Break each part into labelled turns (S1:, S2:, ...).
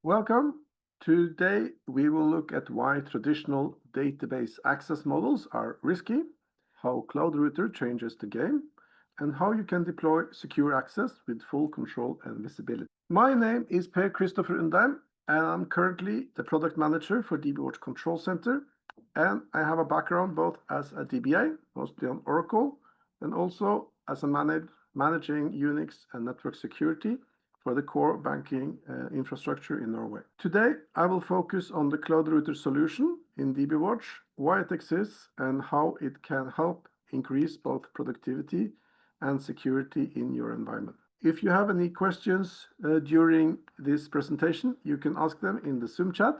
S1: Welcome. Today we will look at why traditional database access models are risky, how Cloud Router changes the game, and how you can deploy secure access with full control and visibility. My name is Per Christopher Undheim, and I'm currently the product manager for DBWatch Control Center, and I have a background both as a DBA, mostly on Oracle, and also as a managing Unix and network security for the core banking infrastructure in Norway. Today, I will focus on the Cloud Router solution in DBWatch, why it exists, and how it can help increase both productivity and security in your environment. If you have any questions during this presentation, you can ask them in the Zoom chat,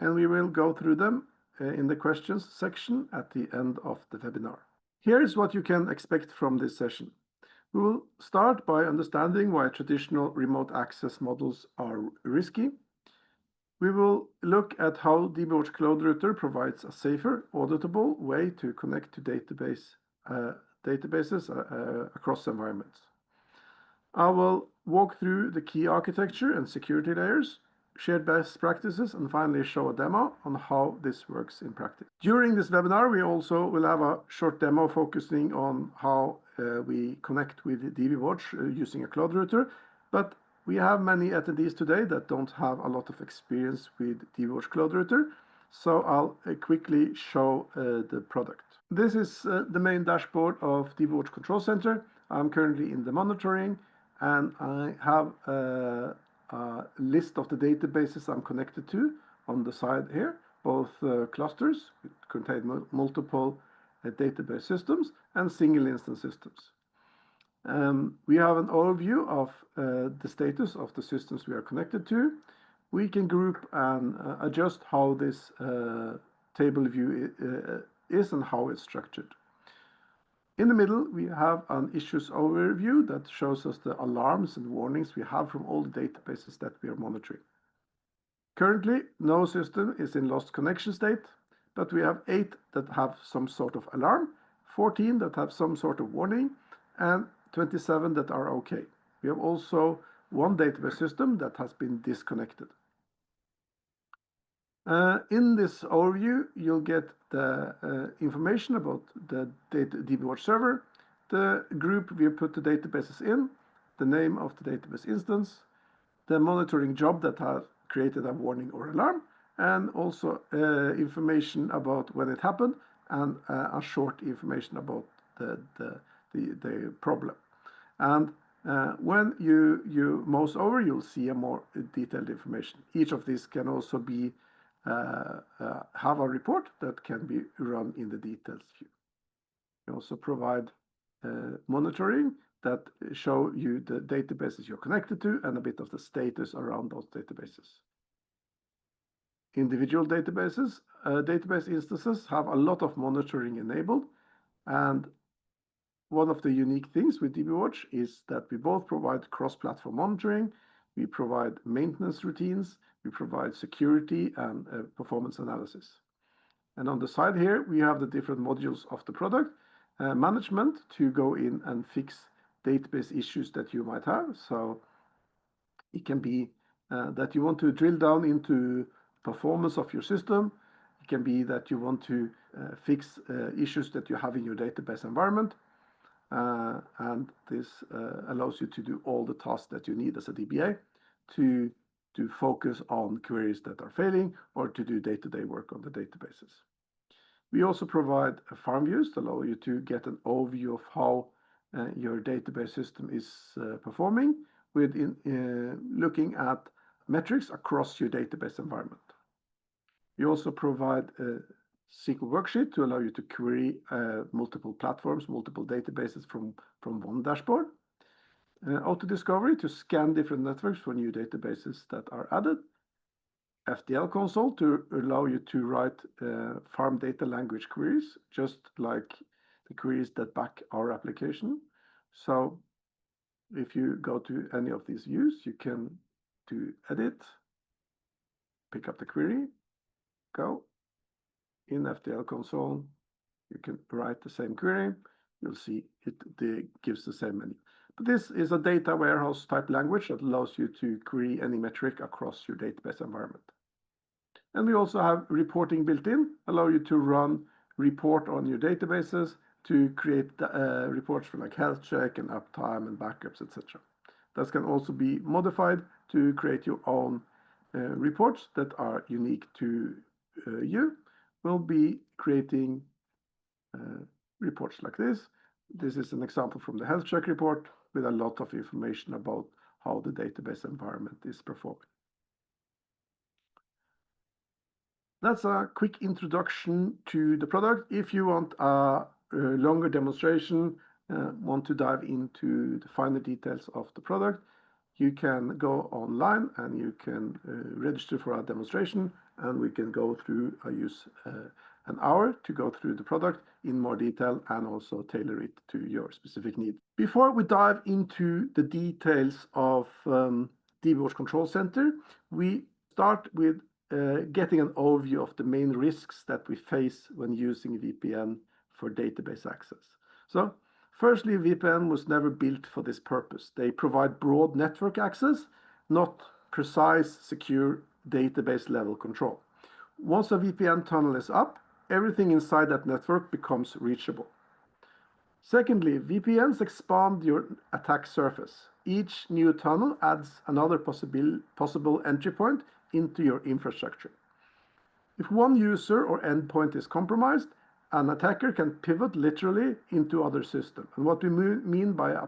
S1: and we will go through them in the questions section at the end of the webinar. Here is what you can expect from this session. We will start by understanding why traditional remote access models are risky. We will look at how DBWatch Cloud Router provides a safer, auditable way to connect to databases across environments. I will walk through the key architecture and security layers, share best practices, and finally show a demo on how this works in practice. During this webinar, we also will have a short demo focusing on how we connect with DBWatch using a Cloud Router, but we have many attendees today that don't have a lot of experience with DBWatch Cloud Router, so I'll quickly show the product. This is the main dashboard of DBWatch Control Center. I'm currently in the monitoring, and I have a list of the databases I'm connected to on the side here, both clusters which contain multiple database systems and single instance systems. We have an overview of the status of the systems we are connected to. We can group and adjust how this table view is and how it's structured. In the middle, we have an issues overview that shows us the alarms and warnings we have from all the databases that we are monitoring. Currently, no system is in lost connection state, but we have 8 that have some sort of alarm, 14 that have some sort of warning, and 27 that are okay. We have also one database system that has been disconnected. In this overview, you'll get the information about the DBWatch server, the group we put the databases in, the name of the database instance, the monitoring job that has created a warning or alarm, and also information about when it happened and a short information about the problem. And when you mouse over, you'll see a more detailed information. Each of these can also be have a report that can be run in the details view. We also provide monitoring that show you the databases you're connected to and a bit of the status around those databases. Individual databases, database instances have a lot of monitoring enabled, and one of the unique things with DBWatch is that we both provide cross-platform monitoring, we provide maintenance routines, we provide security and performance analysis. And on the side here, we have the different modules of the product, management to go in and fix database issues that you might have. So it can be that you want to drill down into performance of your system. It can be that you want to fix issues that you have in your database environment. And this allows you to do all the tasks that you need as a DBA to focus on queries that are failing or to do day-to-day work on the databases. We also provide farm views to allow you to get an overview of how your database system is performing with looking at metrics across your database environment. We also provide a SQL worksheet to allow you to query multiple platforms, multiple databases from one dashboard. Auto discovery to scan different networks for new databases that are added. FDL console to allow you to write farm data language queries, just like the queries that back our application. So if you go to any of these views, you can do edit, pick up the query, go. In FDL console, you can write the same query. You'll see it gives the same menu. This is a data warehouse type language that allows you to query any metric across your database environment. And we also have reporting built in, allow you to run report on your databases, to create reports for like health check and uptime and backups, etc. That can also be modified to create your own reports that are unique to you. We'll be creating reports like this. This is an example from the health check report with a lot of information about how the database environment is performing. That's a quick introduction to the product. If you want a longer demonstration, want to dive into the finer details of the product, you can go online and you can register for a demonstration, and we can go through, I use an hour to go through the product in more detail and also tailor it to your specific need. Before we dive into the details of DBWatch Control Center, we start with getting an overview of the main risks that we face when using VPN for database access. So firstly, VPN was never built for this purpose. They provide broad network access, not precise, secure database level control. Once a VPN tunnel is up, everything inside that network becomes reachable. Secondly, VPNs expand your attack surface. Each new tunnel adds another possible entry point into your infrastructure. If one user or endpoint is compromised, an attacker can pivot literally into other systems. And what we mean by a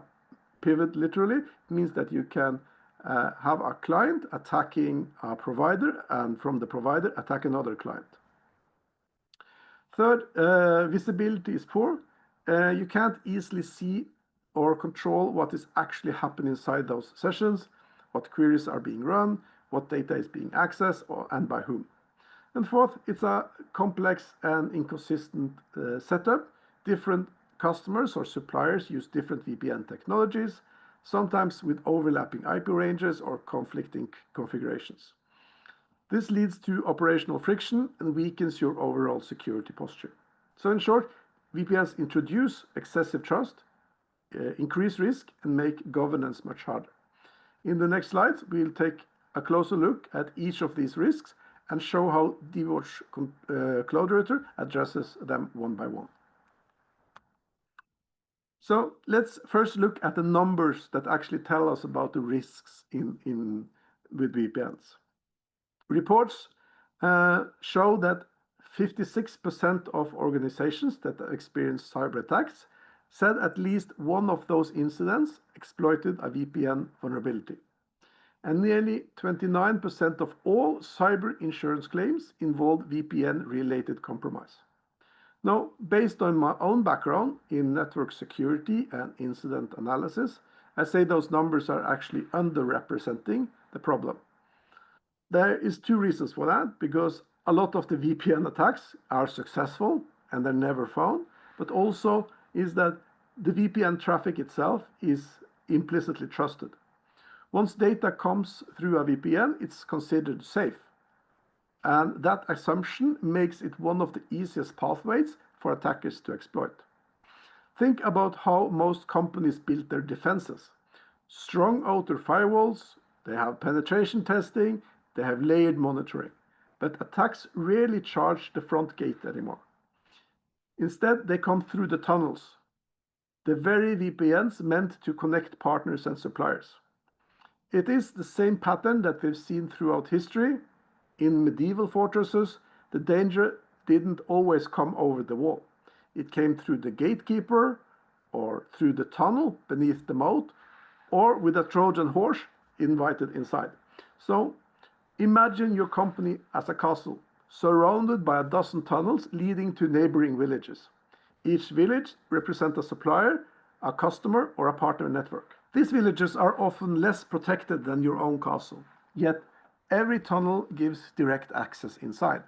S1: pivot literally means that you can have a client attacking a provider, and from the provider attack another client. Third, visibility is poor. You can't easily see or control what is actually happening inside those sessions, what queries are being run, what data is being accessed, and by whom. And fourth, it's a complex and inconsistent setup. Different customers or suppliers use different VPN technologies, sometimes with overlapping IP ranges or conflicting configurations. This leads to operational friction and weakens your overall security posture. So in short, VPNs introduce excessive trust, increase risk, and make governance much harder. In the next slides, we'll take a closer look at each of these risks and show how DBWatch Cloud Router addresses them one by one. So let's first look at the numbers that actually tell us about the risks with VPNs. Reports show that 56% of organizations that experience cyber attacks said at least one of those incidents exploited a VPN vulnerability. And nearly 29% of all cyber insurance claims involve VPN-related compromise. Now, based on my own background in network security and incident analysis, I say those numbers are actually underrepresenting the problem. There is two reasons for that, because a lot of the VPN attacks are successful and they're never found, but also is that the VPN traffic itself is implicitly trusted. Once data comes through a VPN, it's considered safe. And that assumption makes it one of the easiest pathways for attackers to exploit. Think about how most companies build their defenses. Strong outer firewalls, they have penetration testing, they have layered monitoring, but attacks rarely charge the front gate anymore. Instead, they come through the tunnels, the very VPNs meant to connect partners and suppliers. It is the same pattern that we've seen throughout history. In medieval fortresses, the danger didn't always come over the wall. It came through the gatekeeper, or through the tunnel beneath the moat, or with a Trojan horse invited inside. So imagine your company as a castle, surrounded by a dozen tunnels leading to neighboring villages. Each village represents a supplier, a customer, or a partner network. These villages are often less protected than your own castle, yet every tunnel gives direct access inside.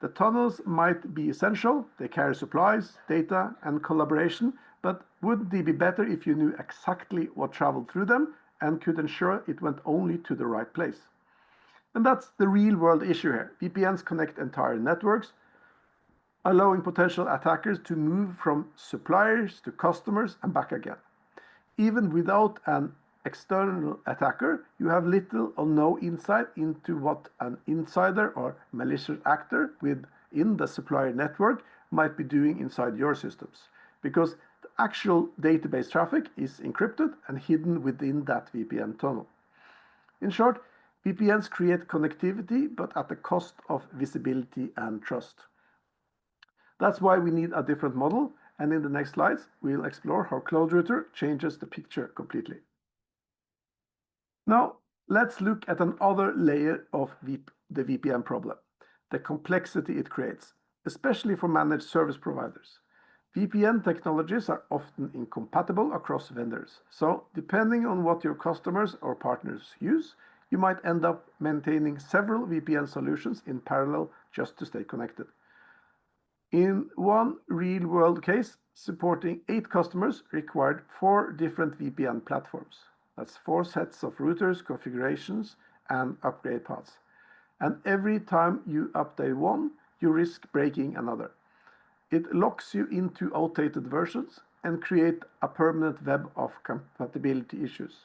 S1: The tunnels might be essential, they carry supplies, data, and collaboration, but would they be better if you knew exactly what traveled through them and could ensure it went only to the right place? And that's the real-world issue here. VPNs connect entire networks, allowing potential attackers to move from suppliers to customers and back again. Even without an external attacker, you have little or no insight into what an insider or malicious actor within the supplier network might be doing inside your systems, because the actual database traffic is encrypted and hidden within that VPN tunnel. In short, VPNs create connectivity, but at the cost of visibility and trust. That's why we need a different model, and in the next slides, we'll explore how CloudRouter changes the picture completely. Now, let's look at another layer of the VPN problem, the complexity it creates, especially for managed service providers. VPN technologies are often incompatible across vendors, so depending on what your customers or partners use, you might end up maintaining several VPN solutions in parallel just to stay connected. In one real-world case, supporting 8 customers required 4 different VPN platforms. That's 4 sets of routers, configurations, and upgrade paths. And every time you update one, you risk breaking another. It locks you into outdated versions and creates a permanent web of compatibility issues.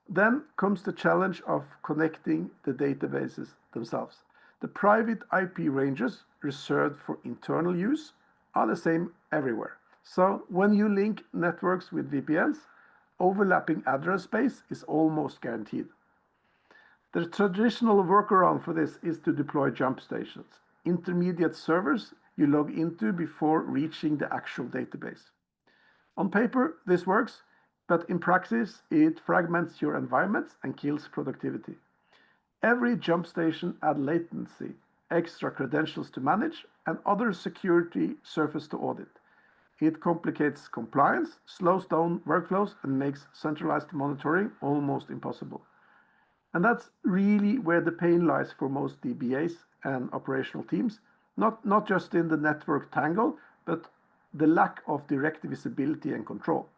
S1: Then comes the challenge of connecting the databases themselves. The private IP ranges reserved for internal use are the same everywhere. So when you link networks with VPNs, overlapping address space is almost guaranteed. The traditional workaround for this is to deploy jump stations, intermediate servers you log into before reaching the actual database. On paper, this works, but in practice, it fragments your environments and kills productivity. Every jump station adds latency, extra credentials to manage, and other security surface to audit. It complicates compliance, slows down workflows, and makes centralized monitoring almost impossible. And that's really where the pain lies for most DBAs and operational teams, not just in the network tangle, but the lack of direct visibility and control.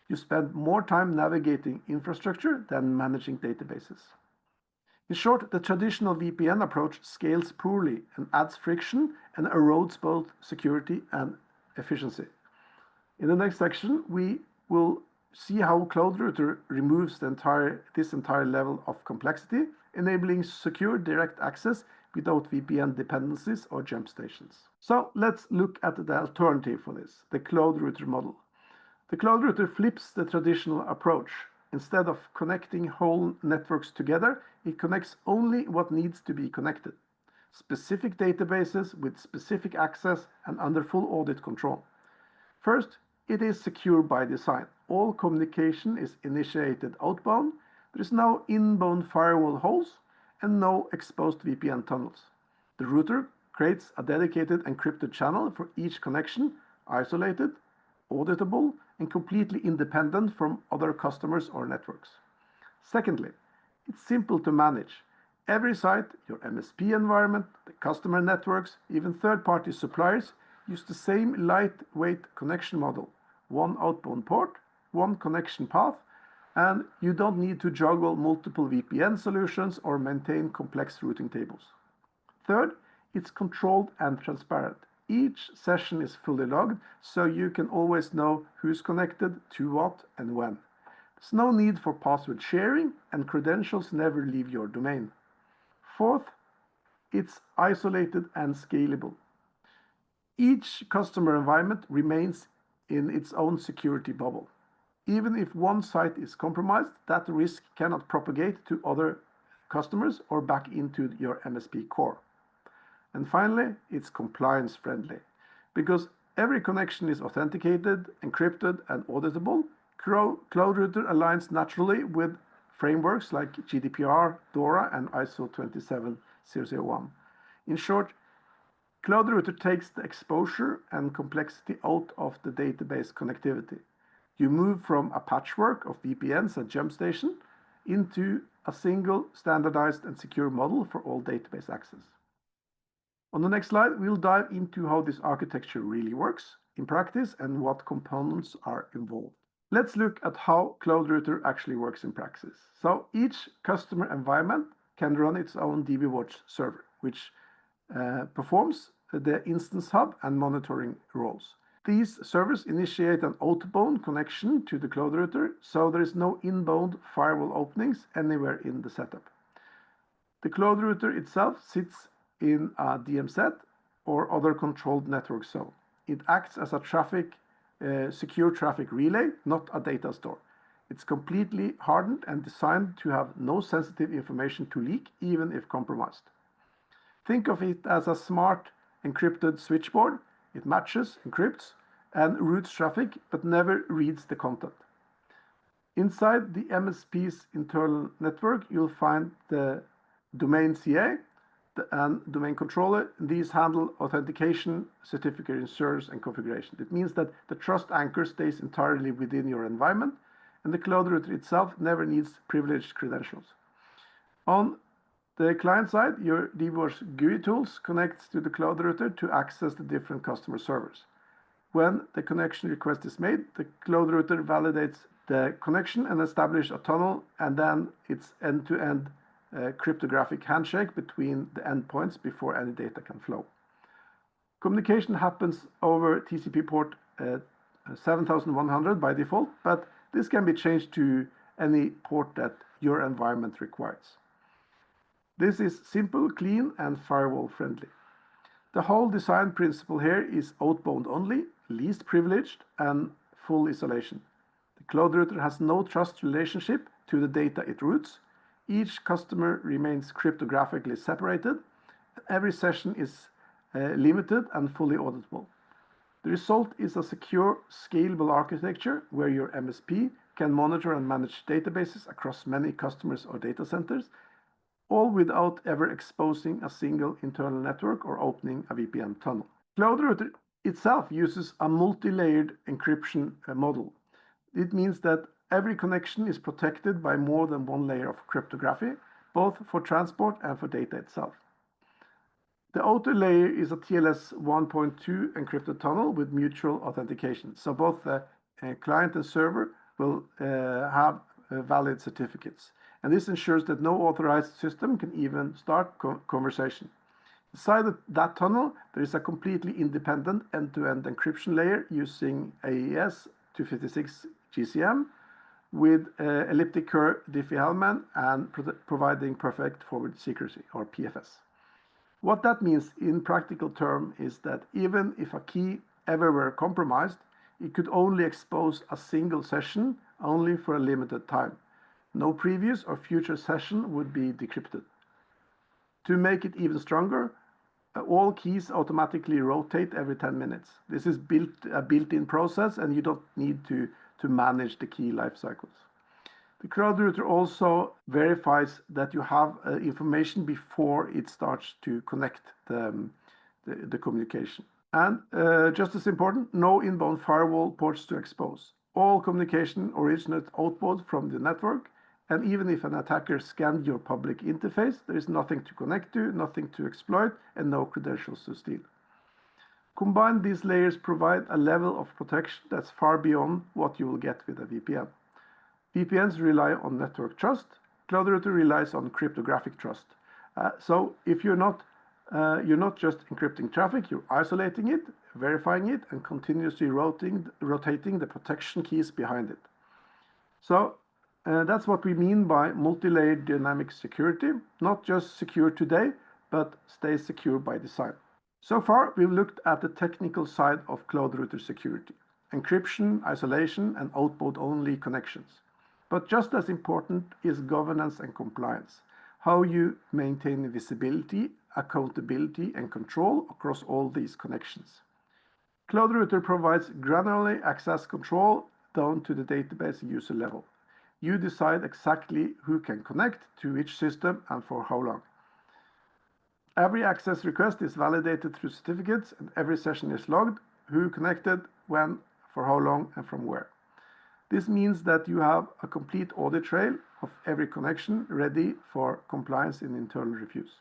S1: You spend more time navigating infrastructure than managing databases. In short, the traditional VPN approach scales poorly and adds friction and erodes both security and efficiency. In the next section, we will see how CloudRouter removes this entire level of complexity, enabling secure direct access without VPN dependencies or jump stations. So let's look at the alternative for this, the CloudRouter model. The CloudRouter flips the traditional approach. Instead of connecting whole networks together, it connects only what needs to be connected. Specific databases with specific access and under full audit control. First, it is secure by design. All communication is initiated outbound. There is no inbound firewall holes and no exposed VPN tunnels. The router creates a dedicated encrypted channel for each connection, isolated, auditable, and completely independent from other customers or networks. Secondly, it's simple to manage. Every site, your MSP environment, the customer networks, even third-party suppliers use the same lightweight connection model. One outbound port, one connection path, and you don't need to juggle multiple VPN solutions or maintain complex routing tables. Third, it's controlled and transparent. Each session is fully logged, so you can always know who's connected to what and when. There's no need for password sharing, and credentials never leave your domain. Fourth, it's isolated and scalable. Each customer environment remains in its own security bubble. Even if one site is compromised, that risk cannot propagate to other customers or back into your MSP core. And finally, it's compliance friendly. Because every connection is authenticated, encrypted, and auditable, CloudRouter aligns naturally with frameworks like GDPR, DORA, and ISO 27001. In short, CloudRouter takes the exposure and complexity out of the database connectivity. You move from a patchwork of VPNs and jump station into a single standardized and secure model for all database access. On the next slide, we'll dive into how this architecture really works in practice and what components are involved. Let's look at how CloudRouter actually works in practice. So each customer environment can run its own DBWatch server, which performs the instance hub and monitoring roles. These servers initiate an outbound connection to the cloud router, so there is no inbound firewall openings anywhere in the setup. The cloud router itself sits in a DM set or other controlled network zone. It acts as a secure traffic relay, not a data store. It's completely hardened and designed to have no sensitive information to leak, even if compromised. Think of it as a smart encrypted switchboard. It matches, encrypts, and routes traffic, but never reads the content. Inside the MSP's internal network, you'll find the domain CA and domain controller. These handle authentication, certificate inserts, and configuration. It means that the trust anchor stays entirely within your environment, and the cloud router itself never needs privileged credentials. On the client side, your DBWatch GUI tools connects to the cloud router to access the different customer servers. When the connection request is made, the cloud router validates the connection and establishes a tunnel, and then it's end-to-end cryptographic handshake between the endpoints before any data can flow. Communication happens over TCP port 7100 by default, but this can be changed to any port that your environment requires. This is simple, clean, and firewall friendly. The whole design principle here is outbound only, least privileged, and full isolation. The cloud router has no trust relationship to the data it routes. Each customer remains cryptographically separated. Every session is limited and fully auditable. The result is a secure, scalable architecture where your MSP can monitor and manage databases across many customers or data centers, all without ever exposing a single internal network or opening a VPN tunnel. Cloud router itself uses a multi-layered encryption model. It means that every connection is protected by more than one layer of cryptography, both for transport and for data itself. The outer layer is a TLS 1.2 encrypted tunnel with mutual authentication, so both the client and server will have valid certificates. And this ensures that no authorized system can even start conversation. Inside that tunnel, there is a completely independent end-to-end encryption layer using AES 256 GCM with elliptic curve Diffie-Hellman and providing perfect forward secrecy, or PFS. What that means in practical terms is that even if a key ever were compromised, it could only expose a single session only for a limited time. No previous or future session would be decrypted. To make it even stronger, all keys automatically rotate every 10 minutes. This is a built-in process, and you don't need to manage the key life cycles. The cloud router also verifies that you have information before it starts to connect the communication. And just as important, no inbound firewall ports to expose. All communication originates outbound from the network, and even if an attacker scanned your public interface, there is nothing to connect to, nothing to exploit, and no credentials to steal. Combined, these layers provide a level of protection that's far beyond what you will get with a VPN. VPNs rely on network trust. Cloud router relies on cryptographic trust. So if you're not just encrypting traffic, you're isolating it, verifying it, and continuously rotating the protection keys behind it. So that's what we mean by multi-layered dynamic security, not just secure today, but stay secure by design. So far, we've looked at the technical side of cloud router security, encryption, isolation, and outbound-only connections. But just as important is governance and compliance, how you maintain visibility, accountability, and control across all these connections. Cloud router provides granular access control down to the database user level. You decide exactly who can connect to which system and for how long. Every access request is validated through certificates, and every session is logged, who connected, when, for how long, and from where. This means that you have a complete audit trail of every connection ready for compliance in internal reviews.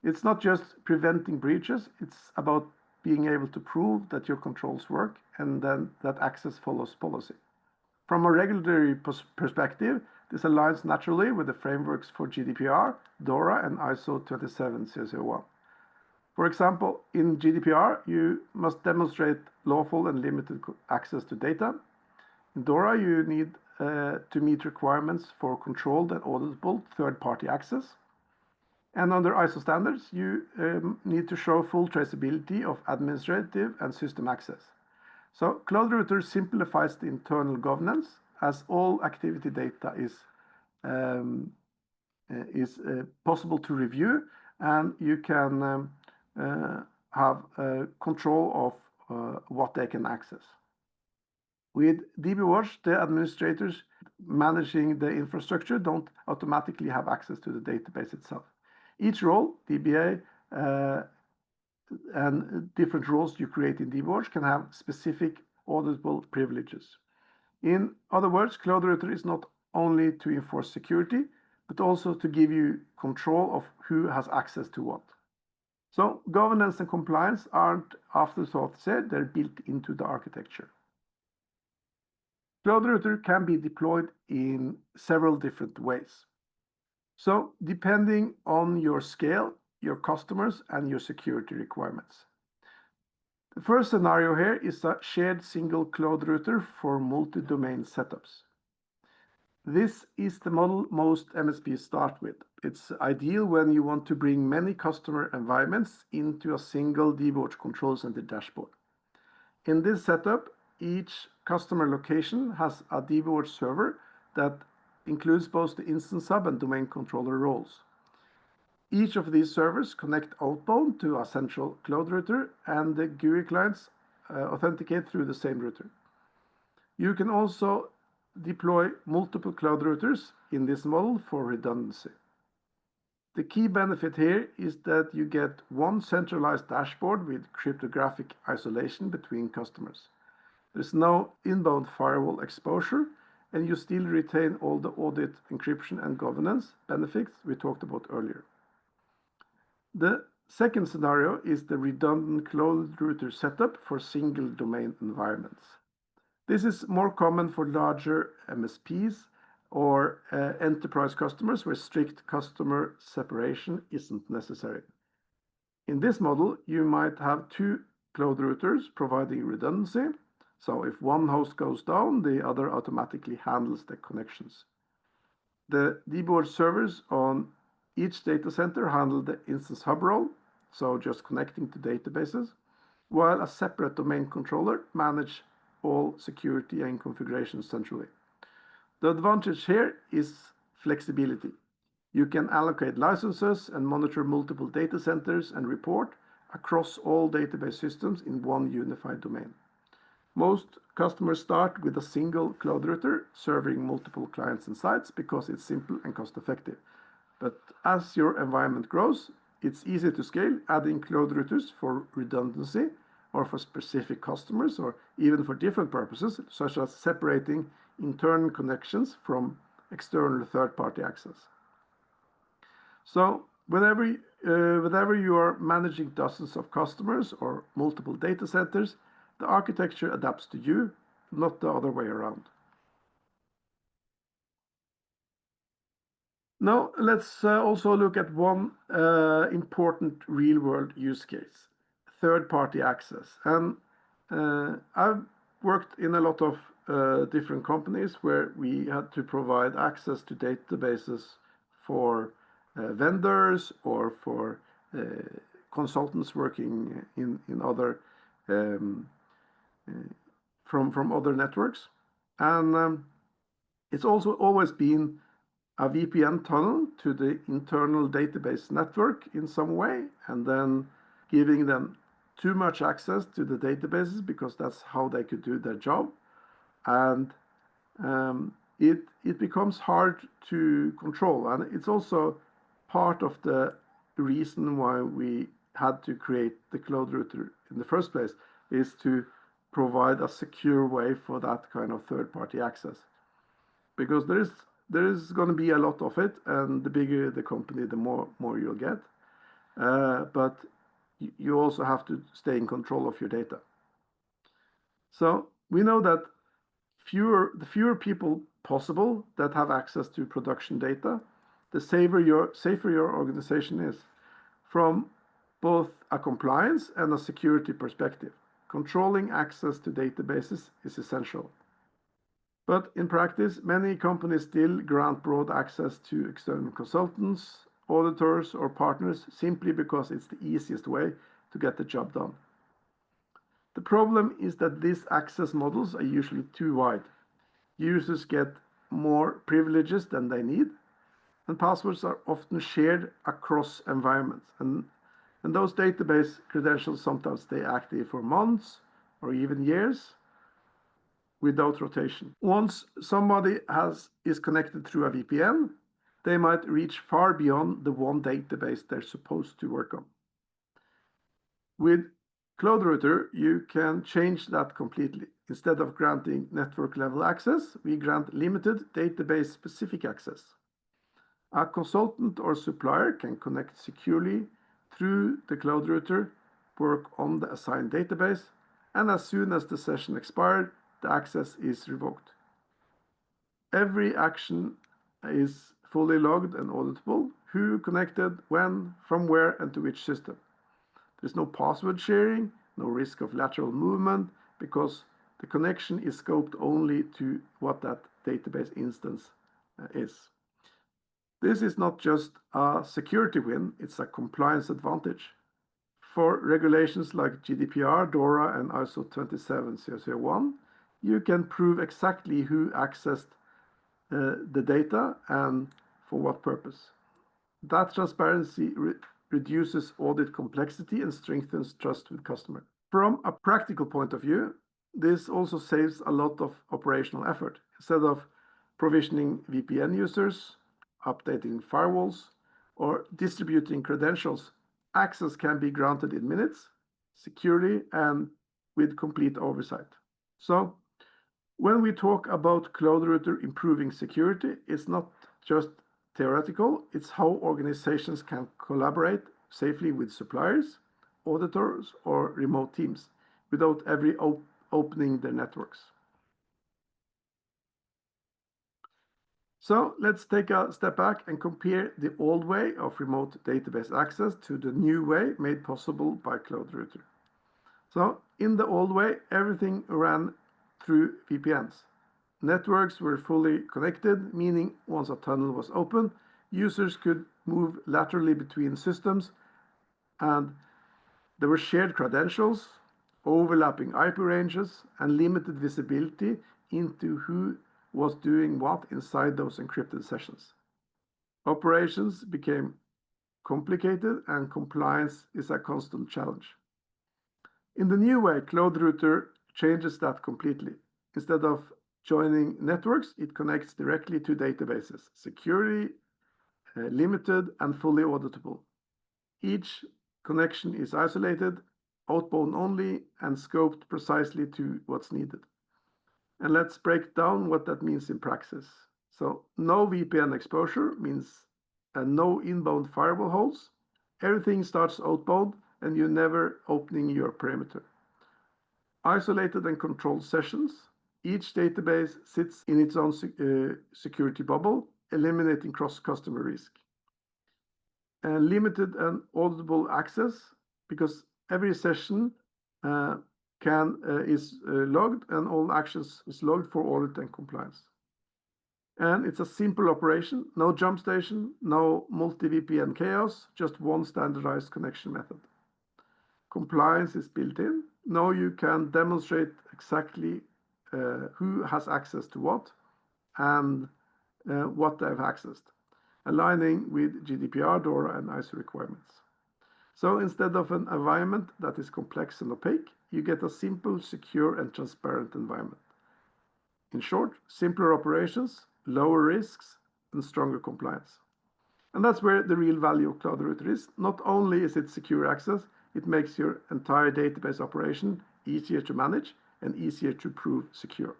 S1: It's not just preventing breaches, it's about being able to prove that your controls work and then that access follows policy. From a regulatory perspective, this aligns naturally with the frameworks for GDPR, DORA, and ISO 27001. For example, in GDPR, you must demonstrate lawful and limited access to data. In DORA, you need to meet requirements for controlled and auditable third-party access. And under ISO standards, you need to show full traceability of administrative and system access. So Cloud Router simplifies the internal governance, as all activity data is possible to review, and you can have control of what they can access. With DBWatch, the administrators managing the infrastructure don't automatically have access to the database itself. Each role, DBA, and different roles you create in DBWatch can have specific auditable privileges. In other words, Cloud Router is not only to enforce security, but also to give you control of who has access to what. So governance and compliance aren't afterthoughts here, they're built into the architecture. Cloud Router can be deployed in several different ways. So depending on your scale, your customers, and your security requirements. The first scenario here is a shared single Cloud Router for multi-domain setups. This is the model most MSPs start with. It's ideal when you want to bring many customer environments into a single DBWatch control center dashboard. In this setup, each customer location has a DBWatch server that includes both the instance hub and domain controller roles. Each of these servers connect outbound to a central Cloud Router, and the GUI clients authenticate through the same router. You can also deploy multiple Cloud Routers in this model for redundancy. The key benefit here is that you get one centralized dashboard with cryptographic isolation between customers. There's no inbound firewall exposure, and you still retain all the audit, encryption, and governance benefits we talked about earlier. The second scenario is the redundant Cloud Router setup for single domain environments. This is more common for larger MSPs or enterprise customers where strict customer separation isn't necessary. In this model, you might have two Cloud Routers providing redundancy. So if one host goes down, the other automatically handles the connections. The DBWatch servers on each data center handle the instance hub role, so just connecting to databases, while a separate domain controller manages all security and configuration centrally. The advantage here is flexibility. You can allocate licenses and monitor multiple data centers and report across all database systems in one unified domain. Most customers start with a single Cloud Router serving multiple clients and sites because it's simple and cost-effective. But as your environment grows, it's easy to scale, adding Cloud Routers for redundancy or for specific customers or even for different purposes, such as separating internal connections from external third-party access. So whenever you are managing dozens of customers or multiple data centers, the architecture adapts to you, not the other way around. Now, let's also look at one important real-world use case, third-party access. And I've worked in a lot of different companies where we had to provide access to databases for vendors or for consultants working in other from other networks. And it's also always been a VPN tunnel to the internal database network in some way, and then giving them too much access to the databases because that's how they could do their job. And it becomes hard to control. And it's also part of the reason why we had to create the Cloud Router in the first place, is to provide a secure way for that kind of third-party access. Because there is going to be a lot of it, and the bigger the company, the more you'll get. But you also have to stay in control of your data. So we know that the fewer people possible that have access to production data, the safer your organization is. From both a compliance and a security perspective. Controlling access to databases is essential. But in practice, many companies still grant broad access to external consultants, auditors, or partners simply because it's the easiest way to get the job done. The problem is that these access models are usually too wide. Users get more privileges than they need, and passwords are often shared across environments. And those database credentials sometimes stay active for months or even years without rotation. Once somebody is connected through a VPN, they might reach far beyond the one database they're supposed to work on. With Cloud Router, you can change that completely. Instead of granting network level access, we grant limited database specific access. A consultant or supplier can connect securely through the Cloud Router, work on the assigned database, and as soon as the session expired, the access is revoked. Every action is fully logged and auditable. Who connected, when, from where, and to which system. There's no password sharing, no risk of lateral movement, because the connection is scoped only to what that database instance is. This is not just a security win, it's a compliance advantage. For regulations like GDPR, DORA, and ISO 27001, you can prove exactly who accessed the data and for what purpose. That transparency reduces audit complexity and strengthens trust with customer. From a practical point of view, this also saves a lot of operational effort. Instead of provisioning VPN users, updating firewalls, or distributing credentials, access can be granted in minutes, securely, and with complete oversight. So, when we talk about Cloud Router improving security, it's not just theoretical, it's how organizations can collaborate safely with suppliers, auditors, or remote teams without every opening their networks. So let's take a step back and compare the old way of remote database access to the new way made possible by Cloud Router. So in the old way, everything ran through VPNs. Networks were fully connected, meaning once a tunnel was open, users could move laterally between systems, and there were shared credentials, overlapping IP ranges, and limited visibility into who was doing what inside those encrypted sessions. Operations became complicated, and compliance is a constant challenge. In the new way, Cloud Router changes that completely. Instead of joining networks, it connects directly to databases, securely, limited, and fully auditable. Each connection is isolated, outbound only, and scoped precisely to what's needed. And let's break down what that means in practice. So no VPN exposure means no inbound firewall holes. Everything starts outbound, and you're never opening your perimeter. Isolated and controlled sessions. Each database sits in its own security bubble, eliminating cross-customer risk. And limited and auditable access, because every session is logged, and all actions is logged for audit and compliance. And it's a simple operation, no jump station, no multi-VPN chaos, just one standardized connection method. Compliance is built in. Now you can demonstrate exactly who has access to what and what they've accessed, aligning with GDPR, DORA, and ISO requirements. So instead of an environment that is complex and opaque, you get a simple, secure, and transparent environment. In short, simpler operations, lower risks, and stronger compliance. And that's where the real value of Cloud Router is. Not only is it secure access, it makes your entire database operation easier to manage and easier to prove secure.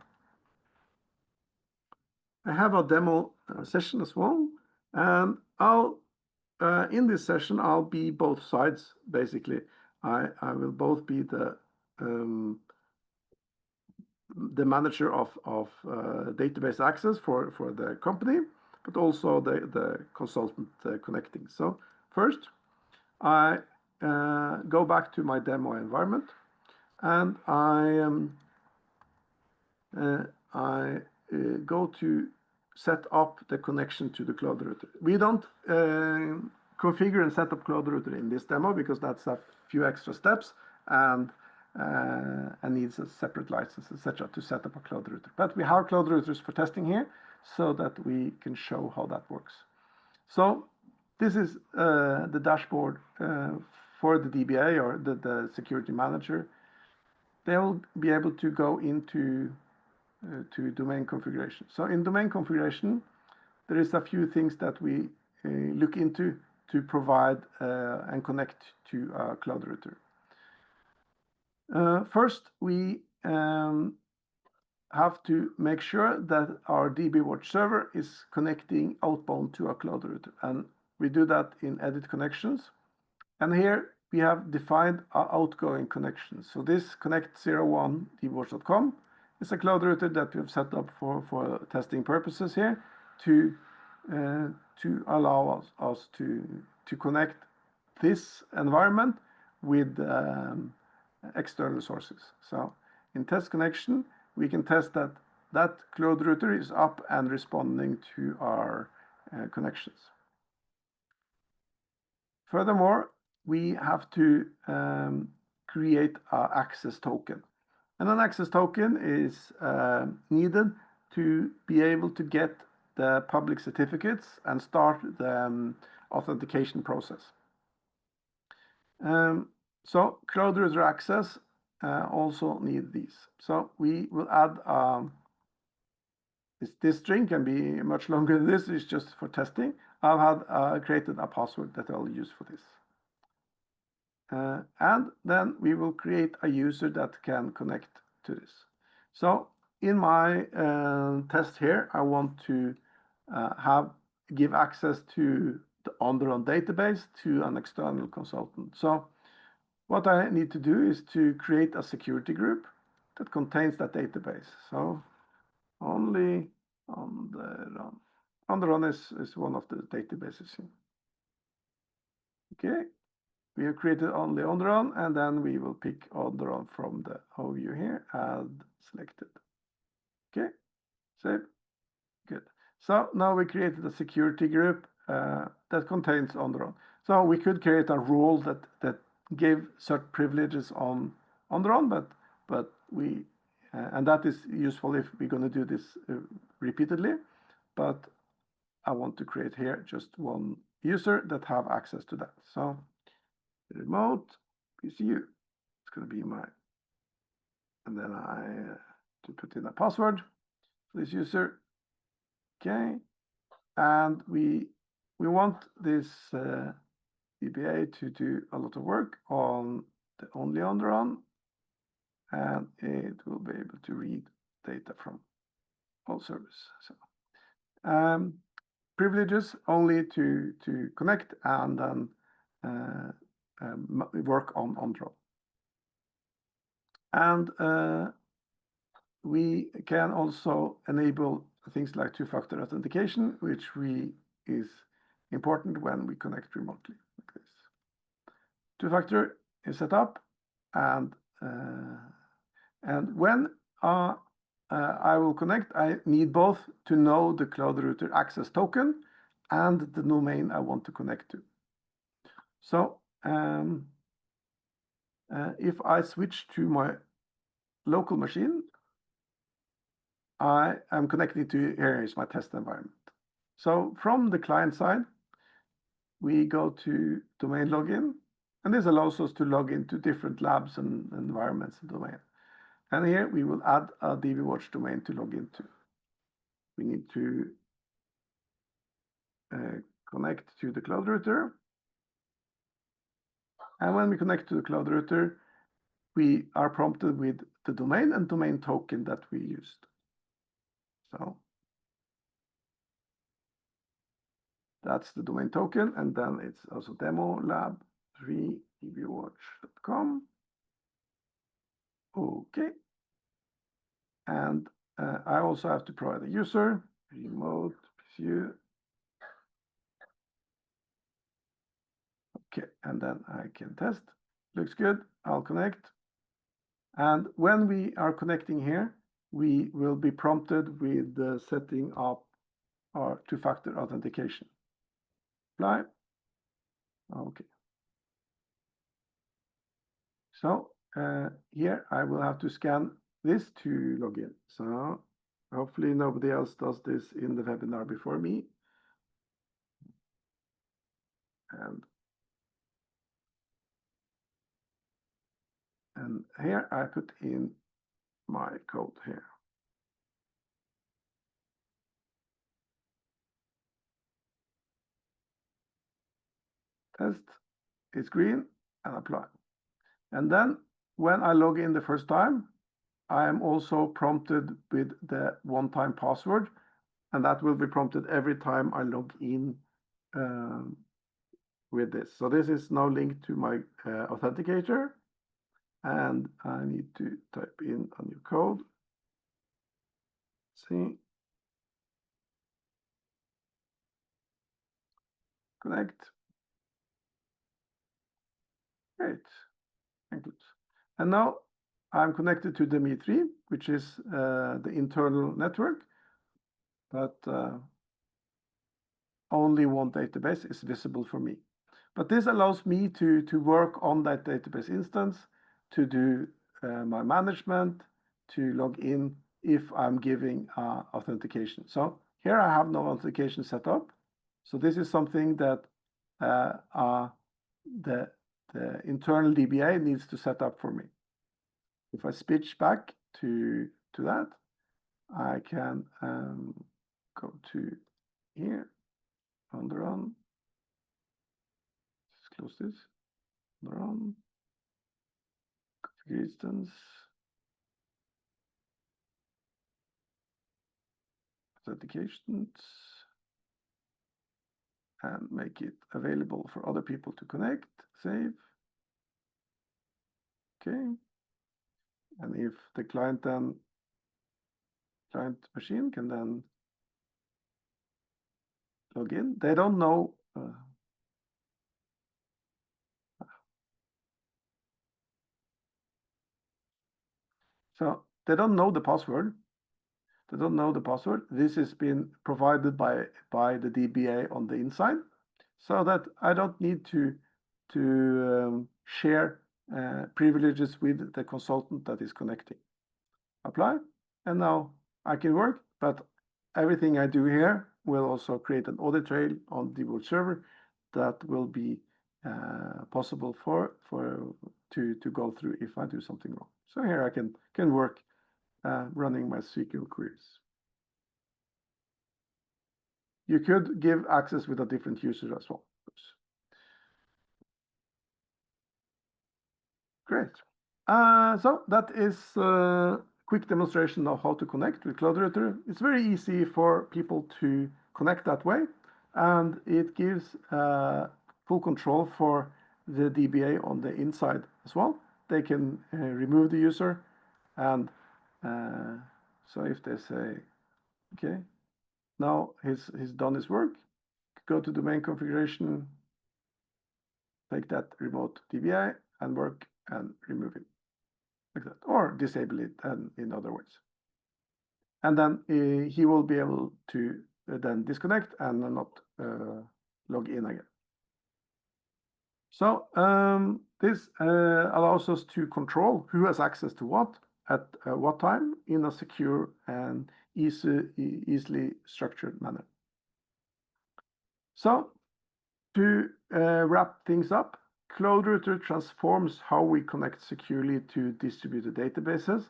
S1: I have a demo session as well, and in this session I'll be both sides. Basically, I will both be the manager of database access for the company, but also the consultant connecting. So first, I go back to my demo environment, and I go to set up the connection to the cloud router. We don't configure and set up cloud router in this demo because that's a few extra steps and needs a separate license, etc., to set up a cloud router. But we have cloud routers for testing here so that we can show how that works. So this is the dashboard for the DBA or the security manager. They will be able to go into to domain configuration. So in domain configuration, there is a few things that we look into to provide and connect to a cloud router. First, we have to make sure that our DBWatch server is connecting outbound to a cloud router, and we do that in edit connections. And here we have defined our outgoing connections. So this connect01 dbwatch.com is a cloud router that we've set up for testing purposes here to allow us to connect this environment with external sources. So in test connection, we can test that that cloud router is up and responding to our connections. Furthermore, we have to create an access token. And an access token is needed to be able to get the public certificates and start the authentication process. So cloud router access also need these. So we will add this string can be much longer than this. Is just for testing. I've created a password that I'll use for this. And then we will create a user that can connect to this. So in my test here, I want to give access to the Onderon database to an external consultant. So what I need to do is to create a security group that contains that database. So only Onderon. Onderon is one of the databases here. Okay. We have created only Onderon, and then we will pick Onderon from the overview here, add selected. Okay, save, good. So now we created a security group that contains Onderon. So we could create a role that gave certain privileges on Onderon, but we and that is useful if we're going to do this repeatedly. But I want to create here just one user that have access to that. So remote PCU, it's going to be my, and then I to put in a password for this user. Okay, and we want this DBA to do a lot of work on the only Onderon, and it will be able to read data from all servers. So privileges only to connect and then work on Onderon. And we can also enable things like two-factor authentication, which is important when we connect remotely like this. Two-factor is set up, and when I will connect, I need both to know the cloud router access token and the domain I want to connect to. So if I switch to my local machine, I am connected to, here is my test environment. So from the client side, we go to domain login, and this allows us to log into different labs and environments and domain. And here we will add a DBWatch domain to log into. We need to connect to the cloud router. And when we connect to the cloud router, we are prompted with the domain and domain token that we used. So that's the domain token, and then it's also demo lab 3 dbwatch.com. Okay. And I also have to provide a user, remote PCU. Okay, and then I can test. Looks good. I'll connect. And when we are connecting here, we will be prompted with setting up our two-factor authentication. Apply. Okay. So here I will have to scan this to log in. So hopefully nobody else does this in the webinar before me. And here I put in my code here. Test is green and apply. And then when I log in the first time, I am also prompted with the one-time password, and that will be prompted every time I log in with this. So this is now linked to my authenticator, and I need to type in a new code. Let's see. Connect. Great. Thank you. And now I'm connected to the Me3, which is the internal network, but only one database is visible for me. But this allows me to work on that database instance, to do my management, to log in if I'm giving authentication. So here I have no authentication set up. So this is something that the internal DBA needs to set up for me. If I switch back to that, I can go to here on the run. Let's close this. On the run. Configure instance. Authentications. And make it available for other people to connect. Save. Okay. And if the client machine can then log in, they don't know. So they don't know the password. They don't know the password. This has been provided by the DBA on the inside, so that I don't need to share privileges with the consultant that is connecting. Apply, and now I can work, but everything I do here will also create an audit trail on DBOard server that will be possible to go through if I do something wrong. So here I can work running my SQL queries. You could give access with a different user as well. Great. So that is a quick demonstration of how to connect with Cloud Router. It's very easy for people to connect that way, and it gives full control for the DBA on the inside as well. They can remove the user, and so if they say, okay, now he's done his work, go to the main configuration, take that remote DBA and work and remove it like that, or disable it and in other ways. And then he will be able to then disconnect and not log in again. So this allows us to control who has access to what at what time in a secure and easily structured manner. So to wrap things up, Cloud Router transforms how we connect securely to distributed databases.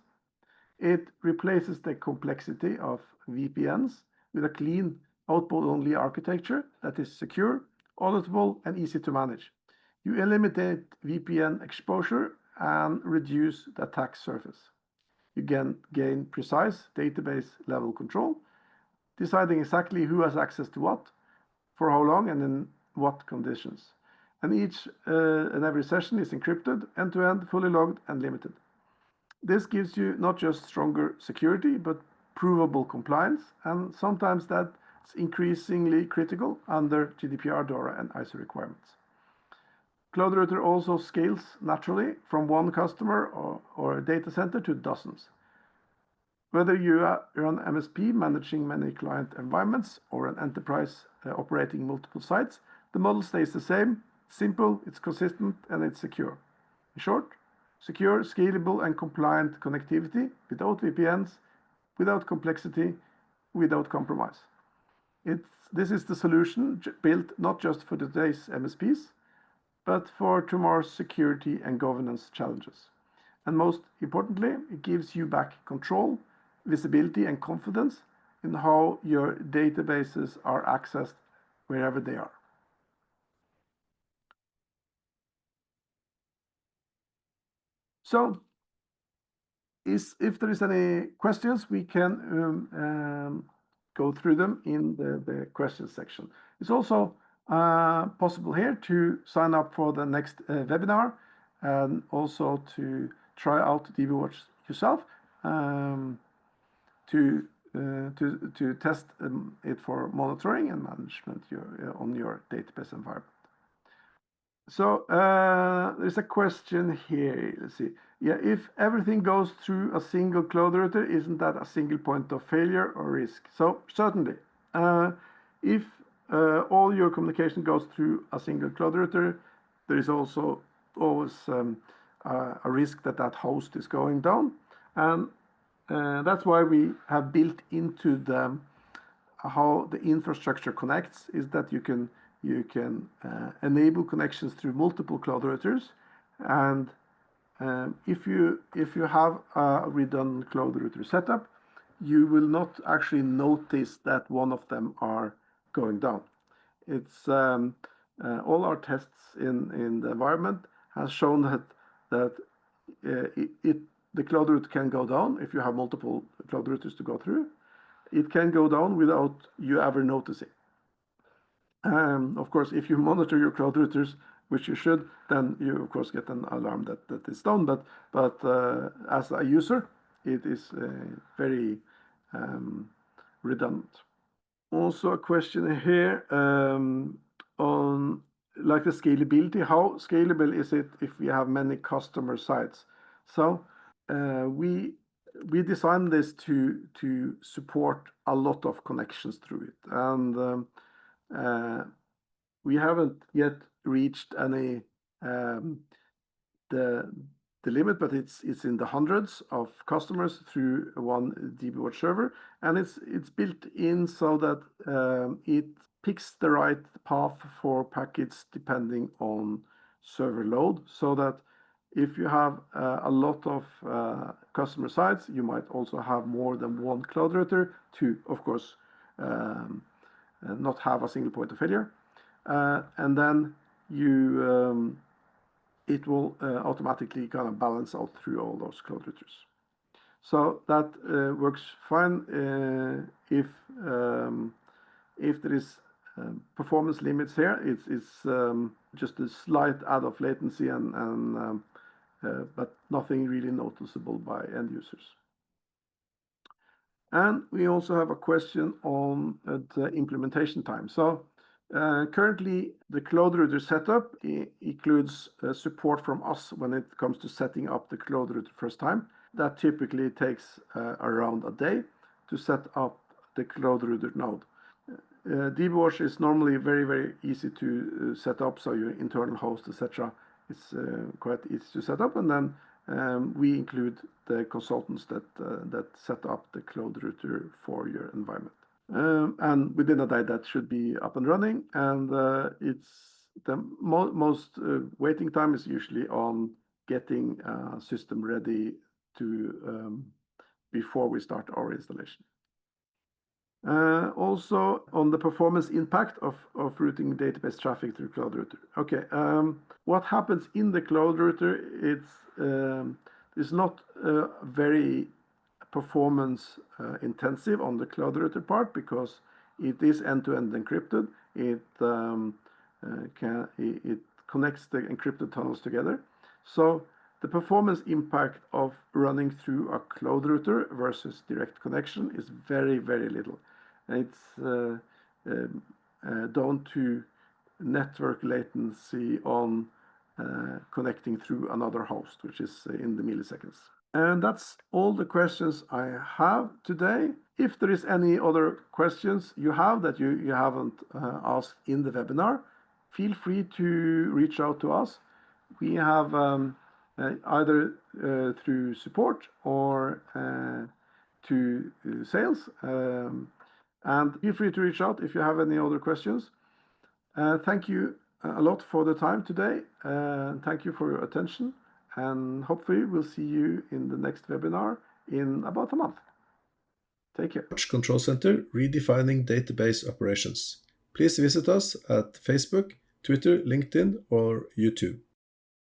S1: It replaces the complexity of VPNs with a clean outbound-only architecture that is secure, auditable, and easy to manage. You eliminate VPN exposure and reduce the attack surface. You gain precise database-level control, deciding exactly who has access to what, for how long, and in what conditions. And each and every session is encrypted, end-to-end, fully logged, and limited. This gives you not just stronger security, but provable compliance, and sometimes that's increasingly critical under GDPR, DORA, and ISO requirements. Cloud Router also scales naturally from one customer or a data center to dozens. Whether you run MSP managing many client environments or an enterprise operating multiple sites, the model stays the same, simple, it's consistent, and it's secure. In short, secure, scalable, and compliant connectivity without VPNs, without complexity, without compromise. This is the solution built not just for today's MSPs, but for tomorrow's security and governance challenges. And most importantly, it gives you back control, visibility, and confidence in how your databases are accessed wherever they are. So, if there is any questions, we can go through them in the questions section. It's also possible here to sign up for the next webinar and also to try out DBWatch yourself to test it for monitoring and management on your database environment. So there's a question here. Let's see. Yeah, if everything goes through a single cloud router, isn't that a single point of failure or risk? So certainly, if all your communication goes through a single cloud router, there is also always a risk that that host is going down, and that's why we have built into how the infrastructure connects is that you can enable connections through multiple cloud routers, and if you have a redundant cloud router setup, you will not actually notice that one of them are going down. It's all our tests in the environment has shown that the cloud router can go down if you have multiple cloud routers to go through. It can go down without you ever noticing. Of course, if you monitor your cloud routers, which you should, then you of course get an alarm that it's down. But as a user, it is very redundant. Also a question here on like the scalability. How scalable is it if we have many customer sites? So we designed this to support a lot of connections through it, and we haven't yet reached any the limit, but it's in the hundreds of customers through one DBWatch server, and it's built in so that it picks the right path for packets depending on server load, so that if you have a lot of customer sites, you might also have more than one cloud router to, of course, not have a single point of failure, and then it will automatically kind of balance out through all those cloud routers. So that works fine if there is performance limits here. It's just a slight add of latency and but nothing really noticeable by end users. And we also have a question on the implementation time. So currently, the cloud router setup includes support from us when it comes to setting up the cloud router first time. That typically takes around a day to set up the cloud router node. DBWatch is normally very, very easy to set up, so your internal host, etc., is quite easy to set up, and then we include the consultants that set up the cloud router for your environment. And within a day that should be up and running, and it's the most waiting time is usually on getting a system ready to before we start our installation. Also on the performance impact of routing database traffic through cloud router. Okay, what happens in the cloud router? It's not very performance intensive on the cloud router part because it is end-to-end encrypted. It connects the encrypted tunnels together. So the performance impact of running through a cloud router versus direct connection is very, very little. It's down to network latency on connecting through another host, which is in the milliseconds. And that's all the questions I have today. If there is any other questions you have that you haven't asked in the webinar, feel free to reach out to us. We have either through support or to sales. And feel free to reach out if you have any other questions. Thank you a lot for the time today. Thank you for your attention. And hopefully we'll see you in the next webinar in about a month. Take care. Control Center, redefining database operations. Please visit us at Facebook, Twitter, LinkedIn, or YouTube.